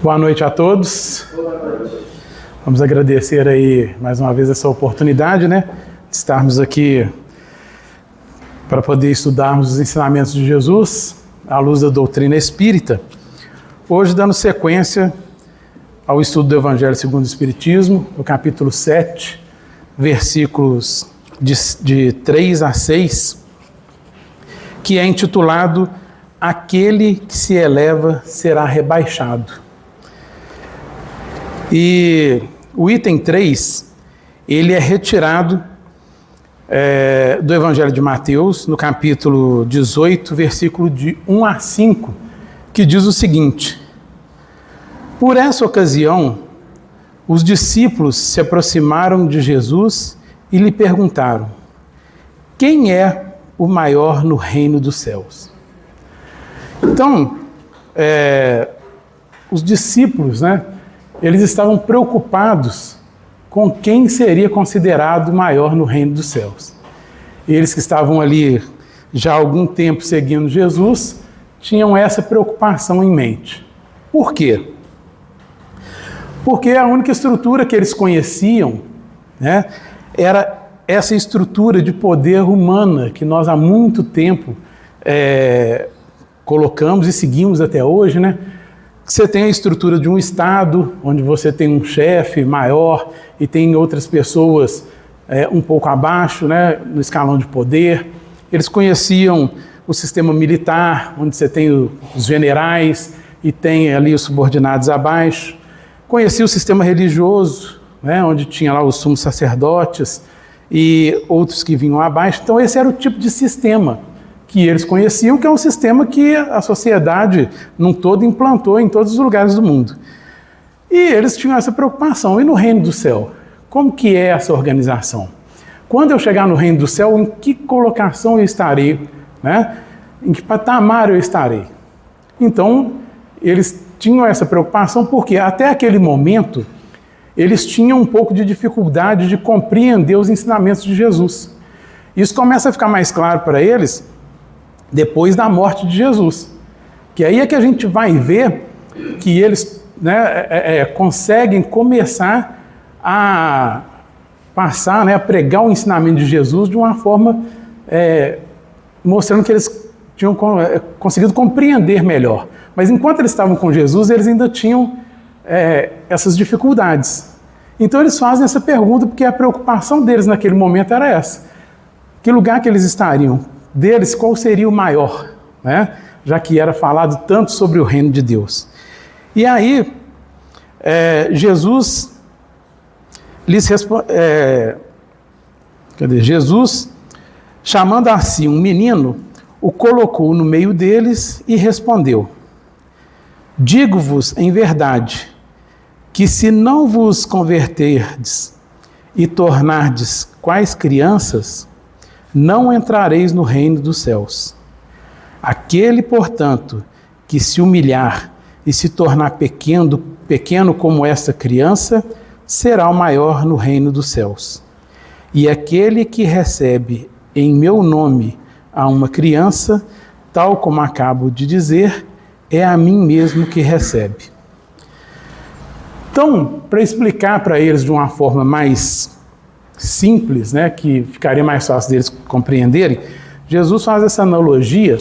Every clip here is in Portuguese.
Boa noite a todos. Boa noite. Vamos agradecer aí mais uma vez essa oportunidade, né? De estarmos aqui para poder estudarmos os ensinamentos de Jesus à luz da doutrina espírita. Hoje dando sequência ao estudo do Evangelho segundo o Espiritismo, no capítulo 7, versículos de 3 a 6, que é intitulado Aquele que se eleva será rebaixado. E o item 3, ele é retirado do Evangelho de Mateus, no capítulo 18, versículo de 1 a 5, que diz o seguinte: Por essa ocasião, os discípulos se aproximaram de Jesus e lhe perguntaram: Quem é o maior no reino dos céus? Então, os discípulos, né? Eles estavam preocupados com quem seria considerado maior no reino dos céus. Eles que estavam ali já há algum tempo seguindo Jesus, tinham essa preocupação em mente. Por quê? Porque a única estrutura que eles conheciam, né, era essa estrutura de poder humana que nós há muito tempo colocamos e seguimos até hoje, né? Você tem a estrutura de um Estado, onde você tem um chefe maior e tem outras pessoas um pouco abaixo, né, no escalão de poder. Eles conheciam o sistema militar, onde você tem os generais e tem ali os subordinados abaixo. Conhecia o sistema religioso, né, onde tinha lá os sumos sacerdotes e outros que vinham abaixo. Então esse era o tipo de sistema que eles conheciam, que é um sistema que a sociedade num todo implantou em todos os lugares do mundo. E eles tinham essa preocupação. E no reino do céu? Como que é essa organização? Quando eu chegar no reino do céu, em que colocação eu estarei? Né? Em que patamar eu estarei? Então, eles tinham essa preocupação porque até aquele momento eles tinham um pouco de dificuldade de compreender os ensinamentos de Jesus. Isso começa a ficar mais claro para eles depois da morte de Jesus. Que aí é que a gente vai ver que eles, né, conseguem começar a passar, né, a pregar o ensinamento de Jesus de uma forma mostrando que eles tinham conseguido compreender melhor. Mas enquanto eles estavam com Jesus, eles ainda tinham essas dificuldades. Então eles fazem essa pergunta porque a preocupação deles naquele momento era essa. Que lugar que eles estariam? Deles, qual seria o maior? Né? Já que era falado tanto sobre o reino de Deus. E aí, Jesus lhes Jesus, chamando a si um menino, o colocou no meio deles e respondeu: Digo-vos em verdade, que se não vos converterdes e tornardes quais crianças, não entrareis no reino dos céus. Aquele, portanto, que se humilhar e se tornar pequeno como esta criança, será o maior no reino dos céus. E aquele que recebe em meu nome a uma criança, tal como acabo de dizer, é a mim mesmo que recebe. Então, para explicar para eles de uma forma mais simples, né, que ficaria mais fácil deles compreenderem, Jesus faz essa analogia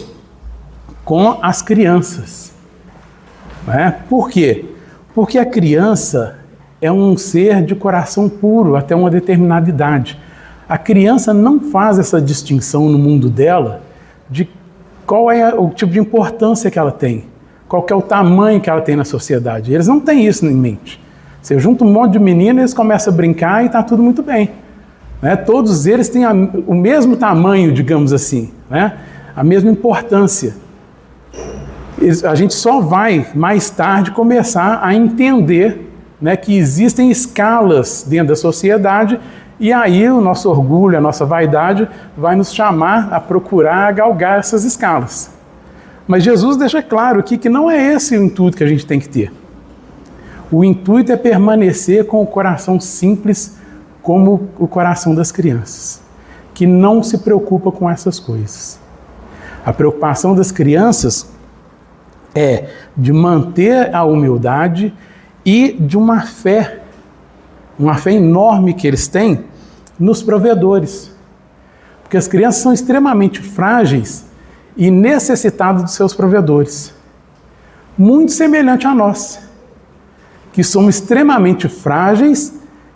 com as crianças. Né? Por quê? Porque a criança é um ser de coração puro até uma determinada idade. A criança não faz essa distinção no mundo dela de qual é o tipo de importância que ela tem, qual que é o tamanho que ela tem na sociedade. Eles não têm isso em mente. Você junta um monte de meninos, eles começam a brincar e está tudo muito bem. Né? Todos eles têm o mesmo tamanho, digamos assim, né? A mesma importância. A gente só vai, mais tarde, começar a entender, né, que existem escalas dentro da sociedade e aí o nosso orgulho, a nossa vaidade vai nos chamar a procurar galgar essas escalas. Mas Jesus deixa claro aqui que não é esse o intuito que a gente tem que ter. O intuito é permanecer com o coração simples como o coração das crianças, que não se preocupa com essas coisas. A preocupação das crianças é de manter a humildade e de uma fé enorme que eles têm nos provedores. Porque as crianças são extremamente frágeis e necessitadas dos seus provedores. Muito semelhante a nós, que somos extremamente frágeis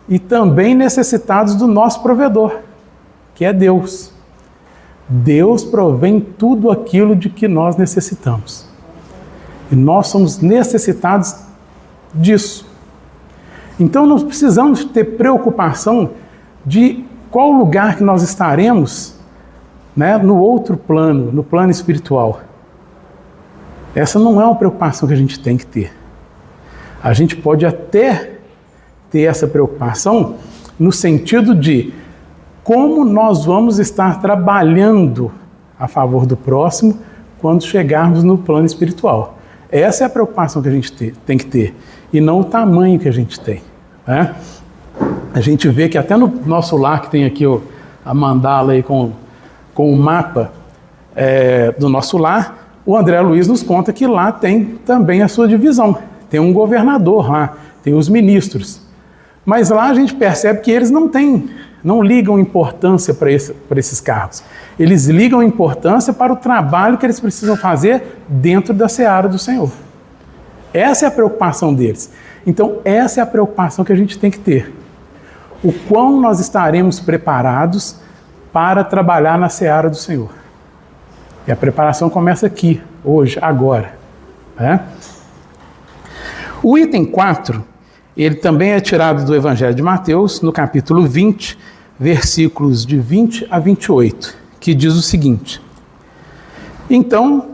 e também necessitados do nosso provedor, que é Deus. Deus provém tudo aquilo de que nós necessitamos. E nós somos necessitados disso. Então nós precisamos ter preocupação de qual lugar que nós estaremos, né, no outro plano, no plano espiritual. Essa não é uma preocupação que a gente tem que ter. A gente pode até ter essa preocupação no sentido de como nós vamos estar trabalhando a favor do próximo quando chegarmos no plano espiritual. Essa é a preocupação que a gente tem que ter, e não o tamanho que a gente tem, né? A gente vê que até no nosso lar, que tem aqui a mandala aí com o mapa do nosso lar, o André Luiz nos conta que lá tem também a sua divisão. Tem um governador lá, tem os ministros. Mas lá a gente percebe que eles não ligam importância para esses cargos. Eles ligam importância para o trabalho que eles precisam fazer dentro da seara do Senhor. Essa é a preocupação deles. Então, essa é a preocupação que a gente tem que ter. O quão nós estaremos preparados para trabalhar na seara do Senhor. E a preparação começa aqui, hoje, agora, né? O item 4, ele também é tirado do Evangelho de Mateus, no capítulo 20, versículos de 20 a 28, que diz o seguinte: Então,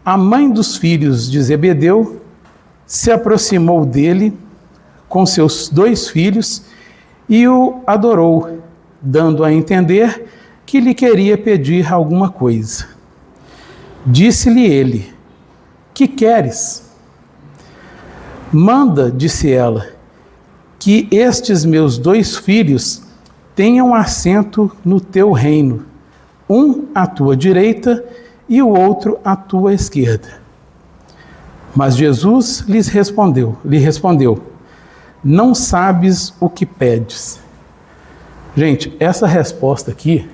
a mãe dos filhos de Zebedeu se aproximou dele com seus 2 filhos e o adorou, dando a entender que lhe queria pedir alguma coisa. Disse-lhe ele: Que queres? Manda, disse ela, que estes meus 2 filhos tenham assento no teu reino, um à tua direita e o outro à tua esquerda. Mas Jesus lhe respondeu: Não sabes o que pedes. Gente, essa resposta aqui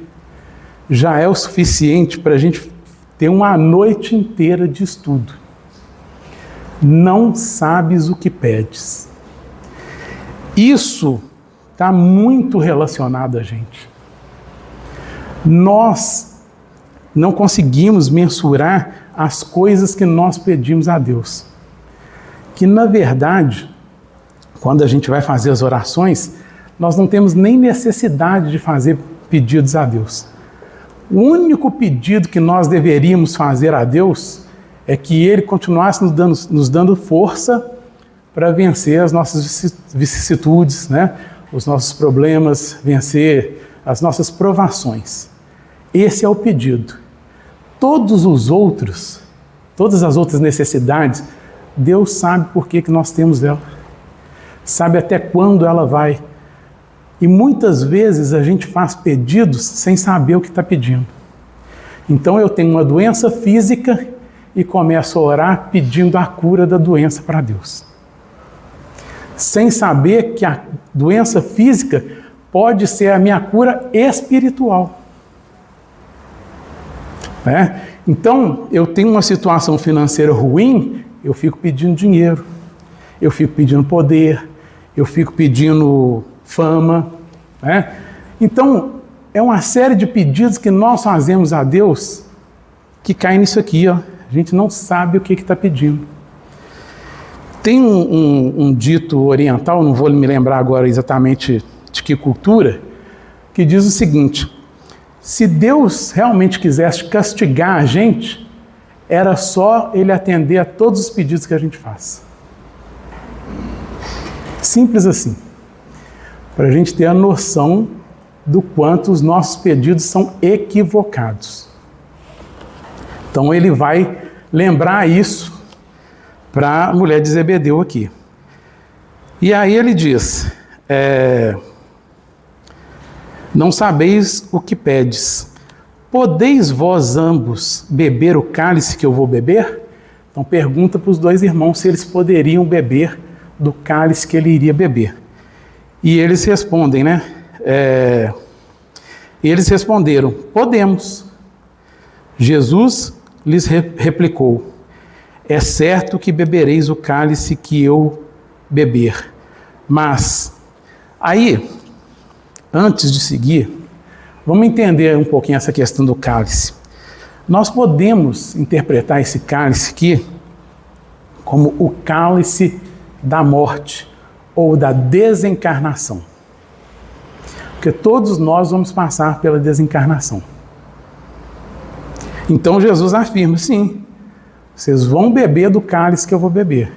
já é o suficiente para a gente ter uma noite inteira de estudo. Não sabes o que pedes. Isso está muito relacionado a gente. Nós não conseguimos mensurar as coisas que nós pedimos a Deus. Que, na verdade, quando a gente vai fazer as orações, nós não temos nem necessidade de fazer pedidos a Deus. O único pedido que nós deveríamos fazer a Deus é que Ele continuasse nos dando força para vencer as nossas vicissitudes, né? Os nossos problemas, vencer as nossas provações. Esse é o pedido. Todas as outras necessidades, Deus sabe por que nós temos ela. Sabe até quando ela vai. E muitas vezes a gente faz pedidos sem saber o que está pedindo. Então eu tenho uma doença física e começo a orar pedindo a cura da doença para Deus. Sem saber que a doença física pode ser a minha cura espiritual. Né? Então, eu tenho uma situação financeira ruim, eu fico pedindo dinheiro, eu fico pedindo poder, eu fico pedindo fama. Né? Então, é uma série de pedidos que nós fazemos a Deus que cai nisso aqui, ó. A gente não sabe o que está pedindo. Tem um dito oriental, não vou me lembrar agora exatamente de que cultura, que diz o seguinte: se Deus realmente quisesse castigar a gente, era só Ele atender a todos os pedidos que a gente faz. Simples assim. Para a gente ter a noção do quanto os nossos pedidos são equivocados. Então ele vai lembrar isso para a mulher de Zebedeu aqui. E aí ele diz: não sabeis o que pedes. Podeis vós ambos beber o cálice que eu vou beber? Então pergunta para os dois irmãos se eles poderiam beber do cálice que ele iria beber. E eles respondem, né? Eles responderam: podemos. Jesus lhes replicou: é certo que bebereis o cálice que eu beber. Mas, aí, antes de seguir, vamos entender um pouquinho essa questão do cálice. Nós podemos interpretar esse cálice aqui como o cálice da morte ou da desencarnação. Porque todos nós vamos passar pela desencarnação. Então Jesus afirma: sim, vocês vão beber do cálice que eu vou beber.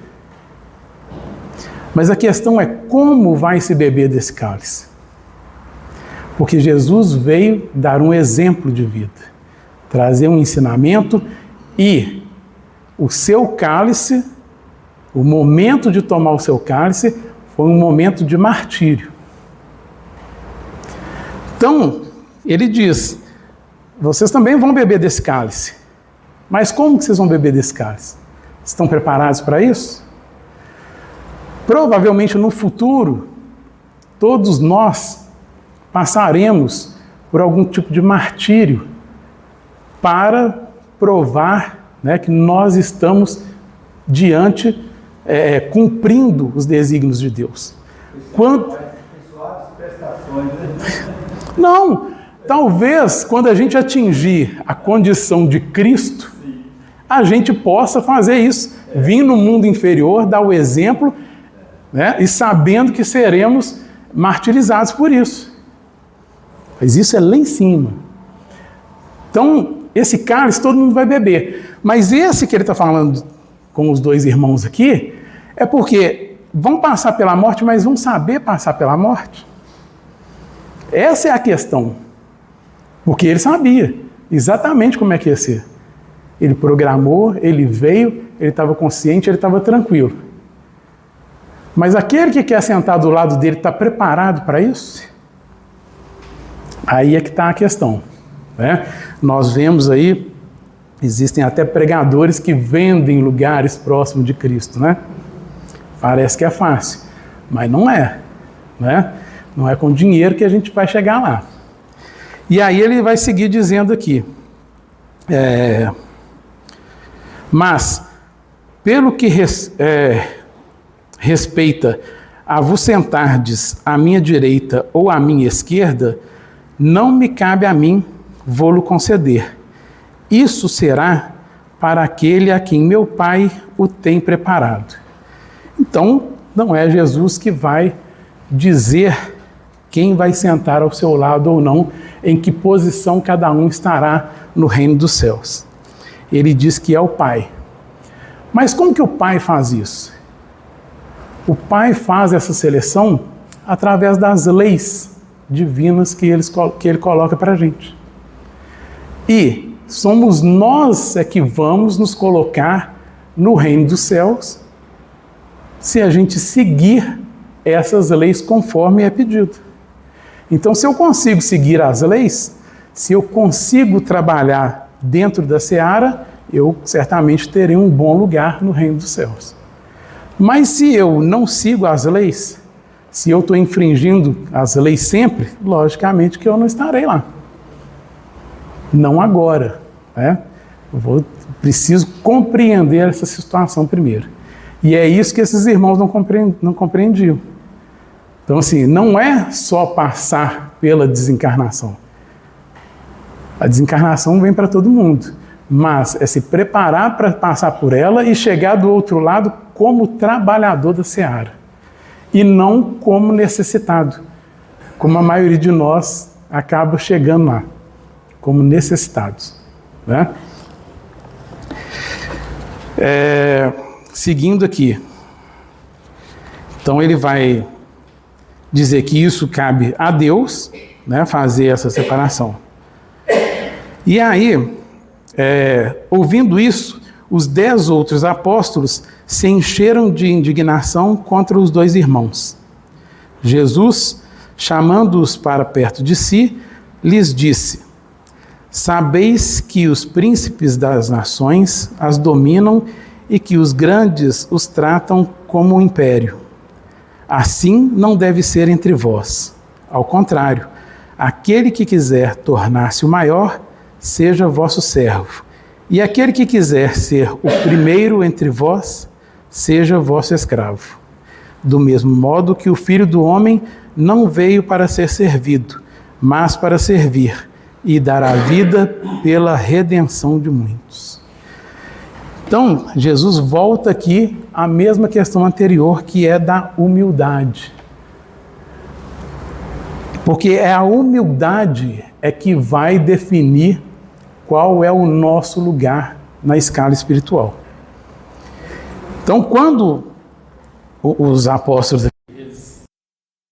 Mas a questão é como vai se beber desse cálice. Porque Jesus veio dar um exemplo de vida, trazer um ensinamento, e o seu cálice, o momento de tomar o seu cálice, foi um momento de martírio. Então, ele diz: vocês também vão beber desse cálice. Mas como que vocês vão beber desse cálice? Estão preparados para isso? Provavelmente no futuro, todos nós passaremos por algum tipo de martírio para provar, né, que nós estamos diante, cumprindo os desígnios de Deus. Não, talvez quando a gente atingir a condição de Cristo, a gente possa fazer isso, vir no mundo inferior, dar o exemplo, né, e sabendo que seremos martirizados por isso. Mas isso é lá em cima. Então, esse cálice todo mundo vai beber. Mas esse que ele está falando com os dois irmãos aqui, é porque vão passar pela morte, mas vão saber passar pela morte. Essa é a questão. Porque ele sabia exatamente como é que ia ser. Ele programou, ele veio, ele estava consciente, ele estava tranquilo. Mas aquele que quer sentar do lado dele está preparado para isso? Aí é que está a questão, né? Nós vemos aí, existem até pregadores que vendem lugares próximos de Cristo, né? Parece que é fácil, mas não é, né? Não é com dinheiro que a gente vai chegar lá. E aí ele vai seguir dizendo aqui: mas, pelo que respeita a vos sentardes à minha direita ou à minha esquerda, não me cabe a mim vô-lo conceder. Isso será para aquele a quem meu Pai o tem preparado. Então, não é Jesus que vai dizer quem vai sentar ao seu lado ou não, em que posição cada um estará no reino dos céus. Ele diz que é o Pai. Mas como que o Pai faz isso? O Pai faz essa seleção através das leis divinas que ele coloca para a gente. E somos nós que vamos nos colocar no reino dos céus se a gente seguir essas leis conforme é pedido. Então, se eu consigo seguir as leis, se eu consigo trabalhar dentro da seara, eu certamente terei um bom lugar no reino dos céus. Mas se eu não sigo as leis, se eu estou infringindo as leis sempre, logicamente que eu não estarei lá. Não agora, né? Preciso compreender essa situação primeiro. E é isso que esses irmãos não compreendiam. Então, assim, não é só passar pela desencarnação. A desencarnação vem para todo mundo, mas é se preparar para passar por ela e chegar do outro lado como trabalhador da seara, e não como necessitado, como a maioria de nós acaba chegando lá, como necessitados, né? Seguindo aqui, então ele vai dizer que isso cabe a Deus, né, fazer essa separação. E aí, ouvindo isso, os 10 outros apóstolos se encheram de indignação contra os dois irmãos. Jesus, chamando-os para perto de si, lhes disse: sabeis que os príncipes das nações as dominam e que os grandes os tratam como um império. Assim não deve ser entre vós. Ao contrário, aquele que quiser tornar-se o maior, seja vosso servo. E aquele que quiser ser o primeiro entre vós, seja vosso escravo. Do mesmo modo que o Filho do Homem não veio para ser servido, mas para servir e dar a vida pela redenção de muitos. Então, Jesus volta aqui à mesma questão anterior, que é da humildade. Porque é a humildade que vai definir qual é o nosso lugar na escala espiritual. Então, quando os apóstolos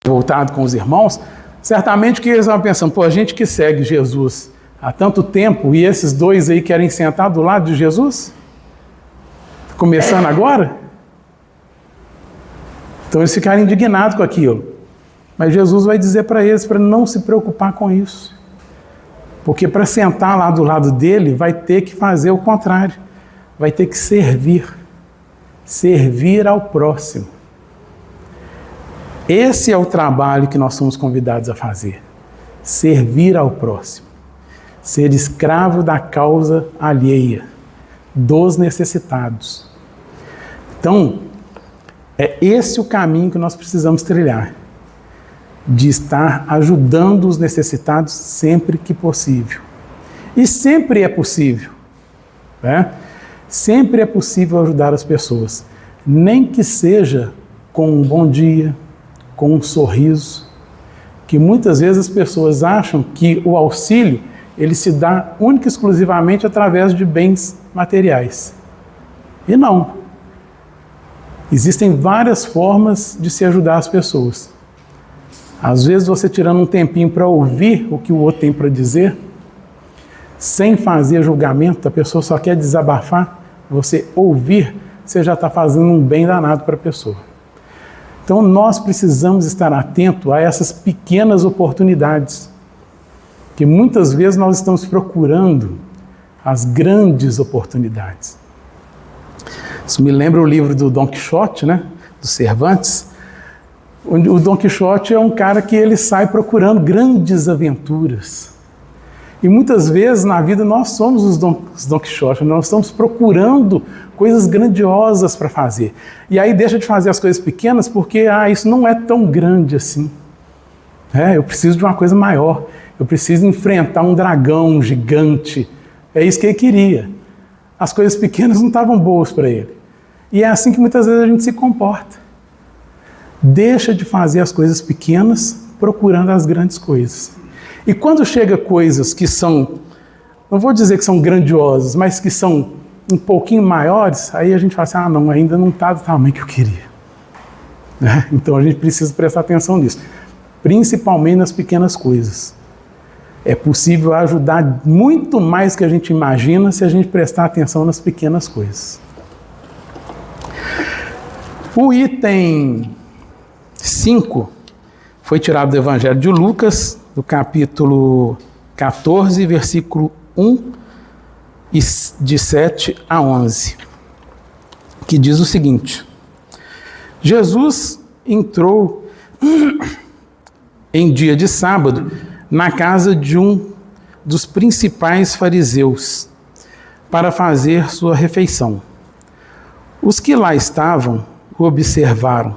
voltados com os irmãos, certamente que eles estavam pensando, pô, a gente que segue Jesus há tanto tempo e esses dois aí querem sentar do lado de Jesus? Começando agora? Então eles ficaram indignados com aquilo. Mas Jesus vai dizer para eles para não se preocupar com isso. Porque para sentar lá do lado dele, vai ter que fazer o contrário. Vai ter que servir. Servir ao próximo. Esse é o trabalho que nós somos convidados a fazer. Servir ao próximo. Ser escravo da causa alheia, dos necessitados. Então, é esse o caminho que nós precisamos trilhar. De estar ajudando os necessitados sempre que possível. E sempre é possível. Né? Sempre é possível ajudar as pessoas. Nem que seja com um bom dia, com um sorriso. Que muitas vezes as pessoas acham que o auxílio ele se dá única e exclusivamente através de bens materiais. E não. Existem várias formas de se ajudar as pessoas. Às vezes você tirando um tempinho para ouvir o que o outro tem para dizer, sem fazer julgamento, a pessoa só quer desabafar, você ouvir, você já está fazendo um bem danado para a pessoa. Então nós precisamos estar atentos a essas pequenas oportunidades, que muitas vezes nós estamos procurando as grandes oportunidades. Isso me lembra o livro do Dom Quixote, né? Do Cervantes. O Dom Quixote é um cara que ele sai procurando grandes aventuras. E muitas vezes na vida nós somos os Dom Quixote, nós estamos procurando coisas grandiosas para fazer. E aí deixa de fazer as coisas pequenas porque isso não é tão grande assim. Eu preciso de uma coisa maior. Eu preciso enfrentar um dragão gigante. É isso que ele queria. As coisas pequenas não estavam boas para ele. E é assim que muitas vezes a gente se comporta. Deixa de fazer as coisas pequenas procurando as grandes coisas. E quando chega coisas que são, não vou dizer que são grandiosas, mas que são um pouquinho maiores, aí a gente fala assim, não, ainda não está do tamanho que eu queria. Então a gente precisa prestar atenção nisso. Principalmente nas pequenas coisas. É possível ajudar muito mais que a gente imagina se a gente prestar atenção nas pequenas coisas. O item 5 foi tirado do Evangelho de Lucas, do capítulo 14, versículo 1, de 7 a 11, que diz o seguinte: Jesus entrou em dia de sábado na casa de um dos principais fariseus para fazer sua refeição. Os que lá estavam o observaram.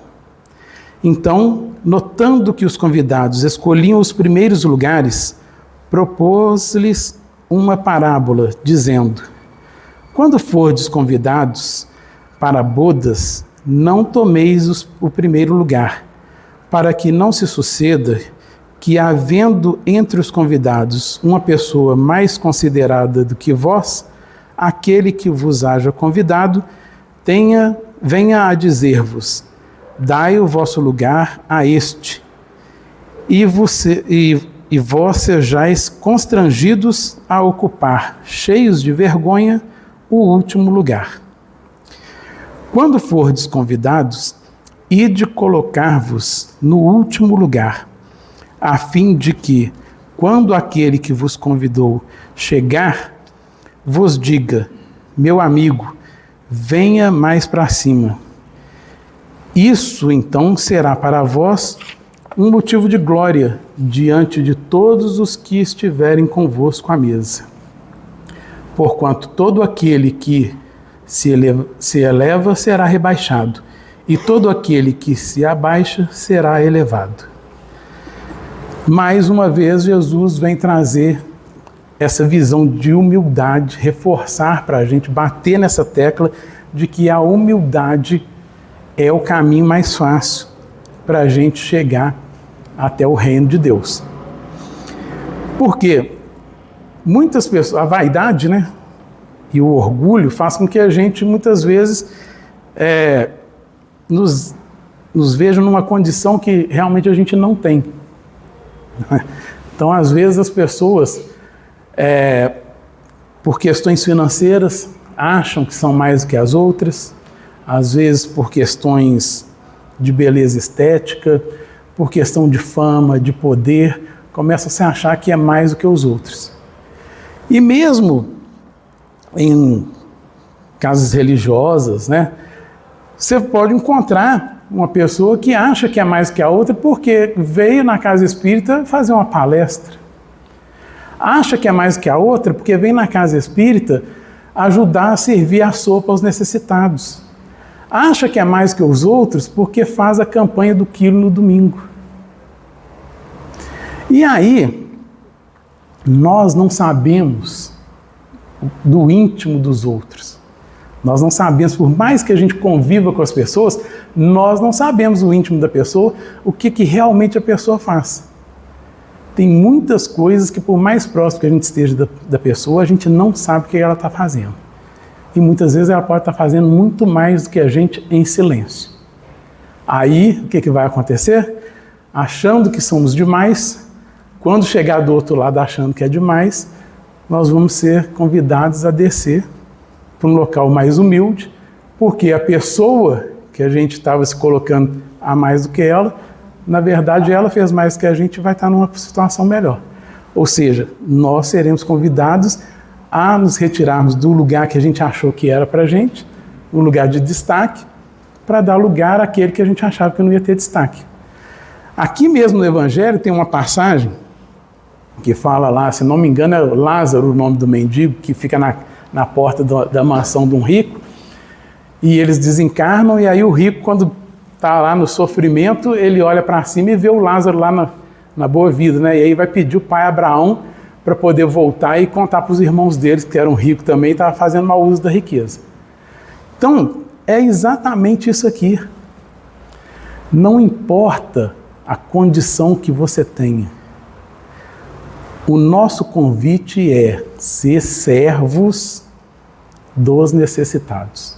Então, notando que os convidados escolhiam os primeiros lugares, propôs-lhes uma parábola, dizendo: quando fordes convidados para bodas, não tomeis o primeiro lugar, para que não se suceda que, havendo entre os convidados uma pessoa mais considerada do que vós, aquele que vos haja convidado venha a dizer-vos: dai o vosso lugar a este, e vós sejais constrangidos a ocupar, cheios de vergonha, o último lugar. Quando fordes convidados, ide colocar-vos no último lugar, a fim de que, quando aquele que vos convidou chegar, vos diga: meu amigo, venha mais para cima. Isso, então, será para vós um motivo de glória diante de todos os que estiverem convosco à mesa. Porquanto todo aquele que se eleva será rebaixado, e todo aquele que se abaixa será elevado. Mais uma vez, Jesus vem trazer essa visão de humildade, reforçar para a gente, bater nessa tecla de que a humildade é o caminho mais fácil para a gente chegar até o reino de Deus. Porque muitas pessoas, a vaidade, né, e o orgulho faz com que a gente muitas vezes nos veja numa condição que realmente a gente não tem. Então, às vezes as pessoas, por questões financeiras, acham que são mais do que as outras, às vezes por questões de beleza estética, por questão de fama, de poder, começam a se achar que é mais do que os outros. E mesmo em casas religiosas, né, você pode encontrar uma pessoa que acha que é mais que a outra porque veio na casa espírita fazer uma palestra. Acha que é mais que a outra porque vem na casa espírita ajudar a servir a sopa aos necessitados. Acha que é mais que os outros porque faz a campanha do quilo no domingo. E aí, nós não sabemos do íntimo dos outros. Nós não sabemos, por mais que a gente conviva com as pessoas, nós não sabemos o íntimo da pessoa, o que realmente a pessoa faz. Tem muitas coisas que, por mais próximo que a gente esteja da pessoa, a gente não sabe o que ela está fazendo. E muitas vezes ela pode estar fazendo muito mais do que a gente em silêncio. Aí, o que vai acontecer? Achando que somos demais, quando chegar do outro lado achando que é demais, nós vamos ser convidados a descer para um local mais humilde, porque a pessoa que a gente estava se colocando a mais do que ela, na verdade ela fez mais que a gente, vai estar numa situação melhor. Ou seja, nós seremos convidados a nos retirarmos do lugar que a gente achou que era para a gente, um lugar de destaque, para dar lugar àquele que a gente achava que não ia ter destaque. Aqui mesmo no Evangelho tem uma passagem que fala lá, se não me engano é Lázaro o nome do mendigo, que fica na porta da mansão de um rico, e eles desencarnam, e aí o rico, quando está lá no sofrimento, ele olha para cima e vê o Lázaro lá na boa vida, né? E aí vai pedir o pai Abraão para poder voltar e contar para os irmãos deles, que eram ricos também, e estavam fazendo mau uso da riqueza. Então, é exatamente isso aqui. Não importa a condição que você tenha. O nosso convite é ser servos dos necessitados.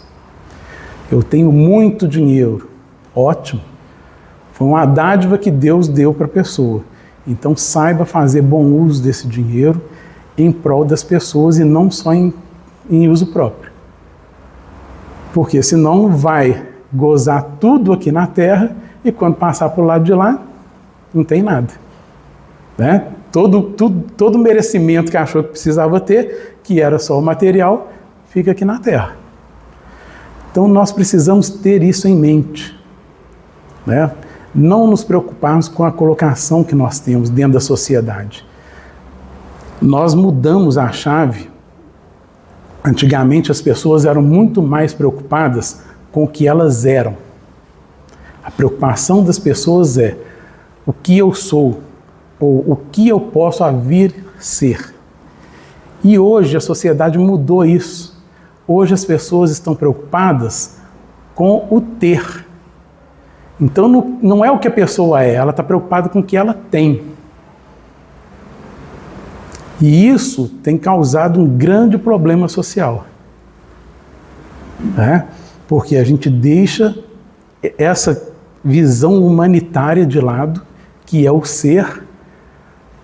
Eu tenho muito dinheiro, ótimo. Foi uma dádiva que Deus deu para a pessoa. Então saiba fazer bom uso desse dinheiro em prol das pessoas e não só em uso próprio. Porque senão vai gozar tudo aqui na terra e quando passar para o lado de lá, não tem nada. Né? Todo merecimento que achou que precisava ter, que era só o material, fica aqui na terra. Então nós precisamos ter isso em mente. Né? Não nos preocuparmos com a colocação que nós temos dentro da sociedade. Nós mudamos a chave. Antigamente as pessoas eram muito mais preocupadas com o que elas eram. A preocupação das pessoas é o que eu sou, ou o que eu posso vir ser. E hoje a sociedade mudou isso. Hoje as pessoas estão preocupadas com o ter. Então não é o que a pessoa é, ela está preocupada com o que ela tem. E isso tem causado um grande problema social. Né? Porque a gente deixa essa visão humanitária de lado, que é o ser,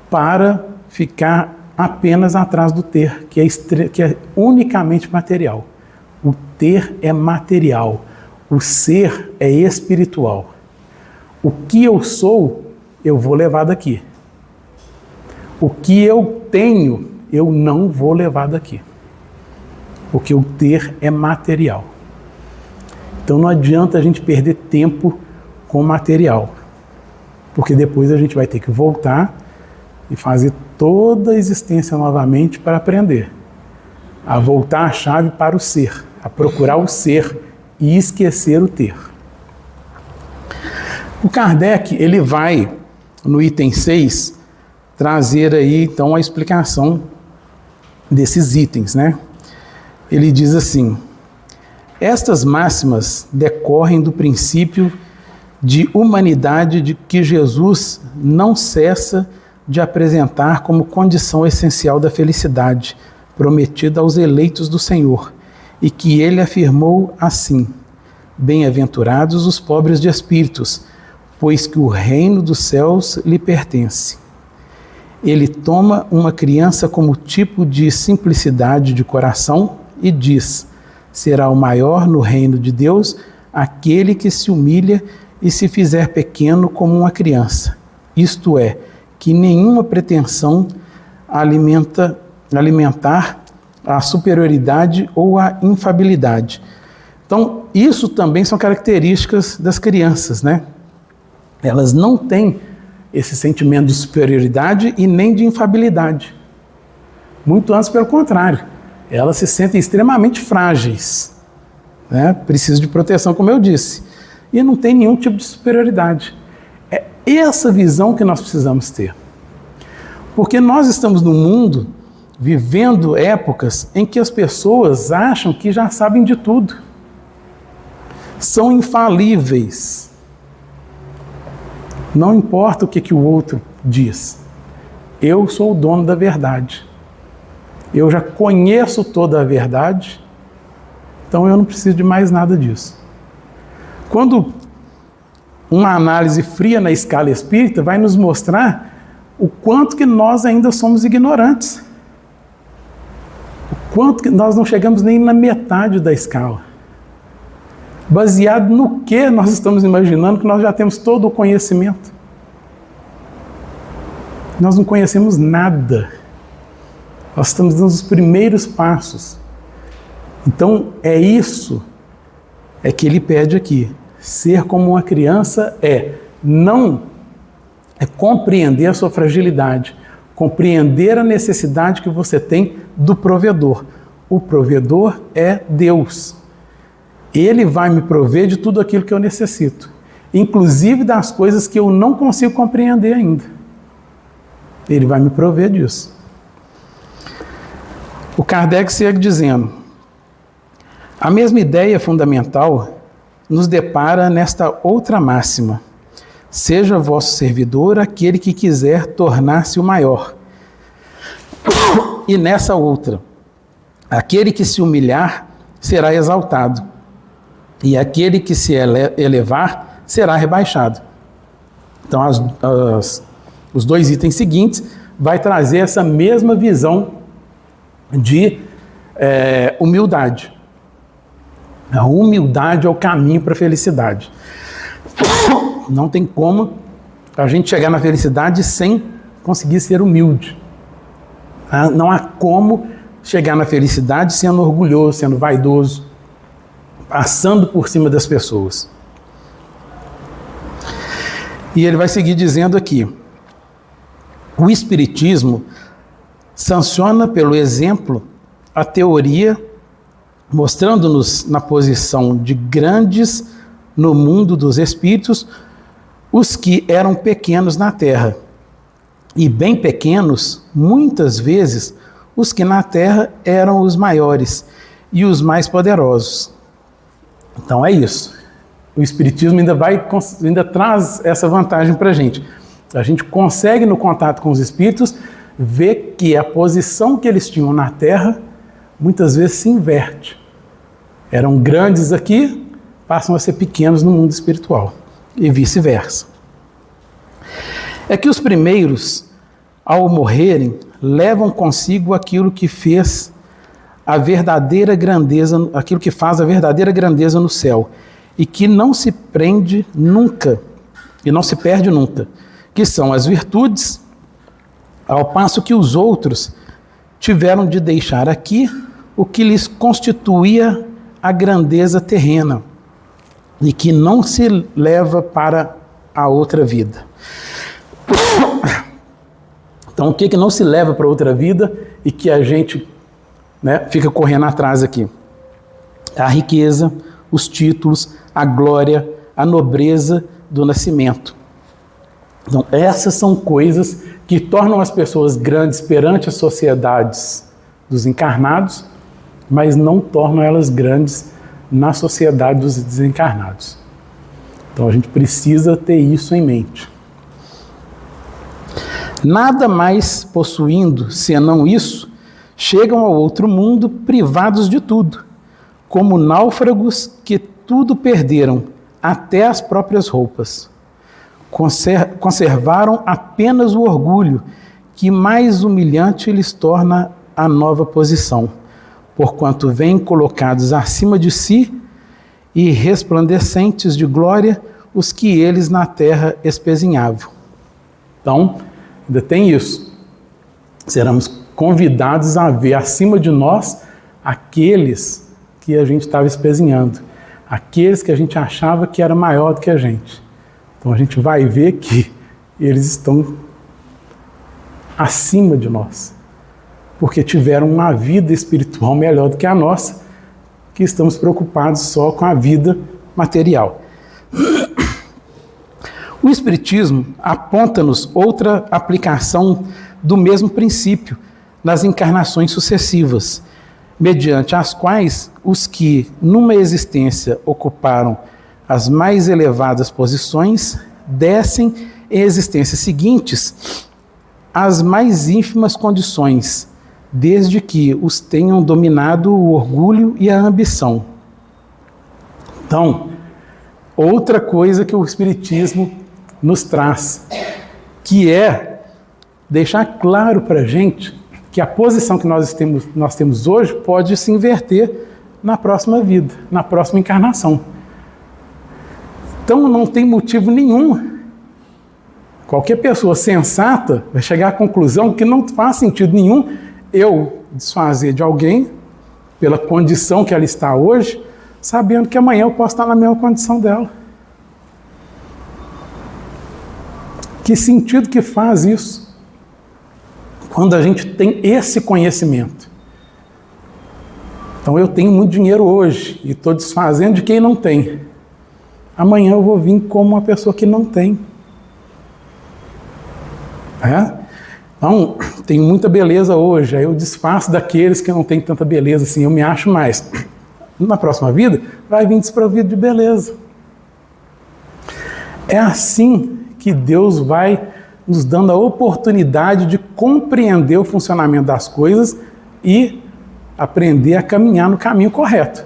para ficar apenas atrás do ter, que é unicamente material. O ter é material, o ser é espiritual. O que eu sou, eu vou levar daqui. O que eu tenho, eu não vou levar daqui. Porque o ter é material. Então não adianta a gente perder tempo com material, porque depois a gente vai ter que voltar e fazer toda a existência novamente para aprender a voltar a chave para o ser, a procurar o ser e esquecer o ter. O Kardec, ele vai, no item 6, trazer aí, então, a explicação desses itens, né? Ele diz assim: estas máximas decorrem do princípio de humanidade de que Jesus não cessa de apresentar como condição essencial da felicidade prometida aos eleitos do Senhor, e que ele afirmou assim: bem-aventurados os pobres de espíritos, pois que o reino dos céus lhe pertence. Ele toma uma criança como tipo de simplicidade de coração e diz: será o maior no reino de Deus aquele que se humilha e se fizer pequeno como uma criança. Isto é, que nenhuma pretensão alimentar a superioridade ou a infabilidade. Então, isso também são características das crianças, né? Elas não têm esse sentimento de superioridade e nem de infabilidade. Muito antes, pelo contrário. Elas se sentem extremamente frágeis, né? Precisam de proteção, como eu disse. E não tem nenhum tipo de superioridade. É essa visão que nós precisamos ter. Porque nós estamos num mundo vivendo épocas em que as pessoas acham que já sabem de tudo. São infalíveis. Não importa o que o outro diz. Eu sou o dono da verdade. Eu já conheço toda a verdade, então eu não preciso de mais nada disso. Quando uma análise fria na escala espírita vai nos mostrar o quanto que nós ainda somos ignorantes. O quanto que nós não chegamos nem na metade da escala. Baseado no que nós estamos imaginando que nós já temos todo o conhecimento. Nós não conhecemos nada. Nós estamos dando os primeiros passos. Então, é isso que ele pede aqui. Ser como uma criança é compreender a sua fragilidade, compreender a necessidade que você tem do provedor. O provedor é Deus. Ele vai me prover de tudo aquilo que eu necessito, inclusive das coisas que eu não consigo compreender ainda. Ele vai me prover disso. O Kardec segue dizendo: a mesma ideia fundamental nos depara nesta outra máxima: seja vosso servidor aquele que quiser tornar-se o maior. E nessa outra: aquele que se humilhar será exaltado, e aquele que se elevar será rebaixado. Então, os dois itens seguintes vai trazer essa mesma visão de humildade. A humildade é o caminho para a felicidade. Não tem como a gente chegar na felicidade sem conseguir ser humilde. Não há como chegar na felicidade sendo orgulhoso, sendo vaidoso, passando por cima das pessoas. E ele vai seguir dizendo aqui: o Espiritismo sanciona pelo exemplo a teoria, mostrando-nos na posição de grandes no mundo dos espíritos os que eram pequenos na terra, e bem pequenos, muitas vezes, os que na terra eram os maiores e os mais poderosos. Então é isso. O Espiritismo ainda traz essa vantagem para a gente. A gente consegue, no contato com os espíritos, ver que a posição que eles tinham na terra muitas vezes se inverte. Eram grandes aqui, passam a ser pequenos no mundo espiritual, e vice-versa. É que os primeiros, ao morrerem, levam consigo aquilo que fez a verdadeira grandeza, aquilo que faz a verdadeira grandeza no céu, e que não se prende nunca, e não se perde nunca, que são as virtudes, ao passo que os outros tiveram de deixar aqui o que lhes constituía a grandeza terrena, e que não se leva para a outra vida. Então, o que não se leva para outra vida e que a gente, fica correndo atrás aqui? A riqueza, os títulos, a glória, a nobreza do nascimento. Então, essas são coisas que tornam as pessoas grandes perante as sociedades dos encarnados, mas não tornam elas grandes na sociedade dos desencarnados. Então, a gente precisa ter isso em mente. Nada mais possuindo, senão isso, chegam ao outro mundo privados de tudo, como náufragos que tudo perderam, até as próprias roupas. Conservaram apenas o orgulho, que mais humilhante lhes torna a nova posição, porquanto vêm colocados acima de si e resplandecentes de glória os que eles na terra espezinhavam. Então, ainda tem isso. Seremos convidados a ver acima de nós aqueles que a gente estava espezinhando, aqueles que a gente achava que era maior do que a gente. Então a gente vai ver que eles estão acima de nós, porque tiveram uma vida espiritual melhor do que a nossa, que estamos preocupados só com a vida material. O Espiritismo aponta-nos outra aplicação do mesmo princípio nas encarnações sucessivas, mediante as quais os que, numa existência, ocuparam as mais elevadas posições, descem em existências seguintes às mais ínfimas condições, desde que os tenham dominado o orgulho e a ambição. Então, outra coisa que o Espiritismo nos traz, que é deixar claro para a gente que a posição que nós temos hoje pode se inverter na próxima vida, na próxima encarnação. Então não tem motivo nenhum. Qualquer pessoa sensata vai chegar à conclusão que não faz sentido nenhum eu desfazer de alguém pela condição que ela está hoje, sabendo que amanhã eu posso estar na mesma condição dela. Que sentido que faz isso? Quando a gente tem esse conhecimento. Então eu tenho muito dinheiro hoje e estou desfazendo de quem não tem. Amanhã eu vou vir como uma pessoa que não tem. Então, tenho muita beleza hoje, aí eu desfaço daqueles que não têm tanta beleza assim, eu me acho mais. Na próxima vida, vai vir desprovido de beleza. É assim que Deus vai nos dando a oportunidade de compreender o funcionamento das coisas e aprender a caminhar no caminho correto.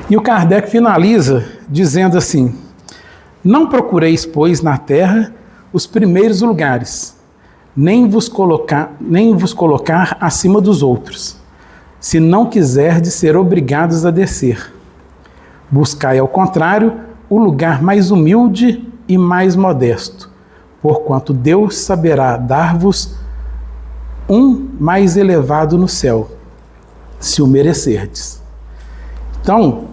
E o Kardec finaliza dizendo assim: não procureis, pois, na terra os primeiros lugares, nem vos colocar acima dos outros, se não quiserdes ser obrigados a descer. Buscai, ao contrário, o lugar mais humilde e mais modesto, porquanto Deus saberá dar-vos um mais elevado no céu, se o merecerdes. Então,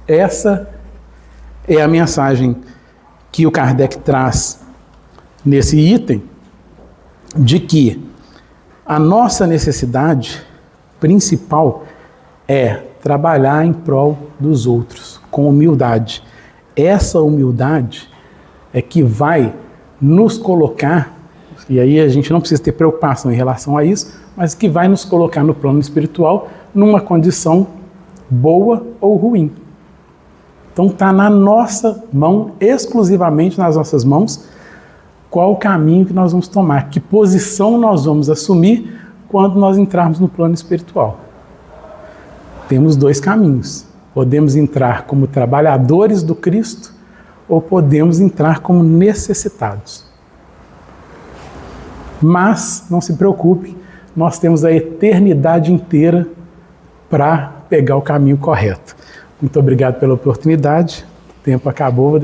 essa é a mensagem que o Kardec traz nesse item, de que a nossa necessidade principal é trabalhar em prol dos outros, com humildade. Essa humildade é que vai nos colocar, e aí a gente não precisa ter preocupação em relação a isso, mas que vai nos colocar no plano espiritual numa condição boa ou ruim. Então está na nossa mão, exclusivamente nas nossas mãos, qual o caminho que nós vamos tomar, que posição nós vamos assumir quando nós entrarmos no plano espiritual. Temos dois caminhos. Podemos entrar como trabalhadores do Cristo ou podemos entrar como necessitados. Mas, não se preocupe, nós temos a eternidade inteira para pegar o caminho correto. Muito obrigado pela oportunidade. O tempo acabou.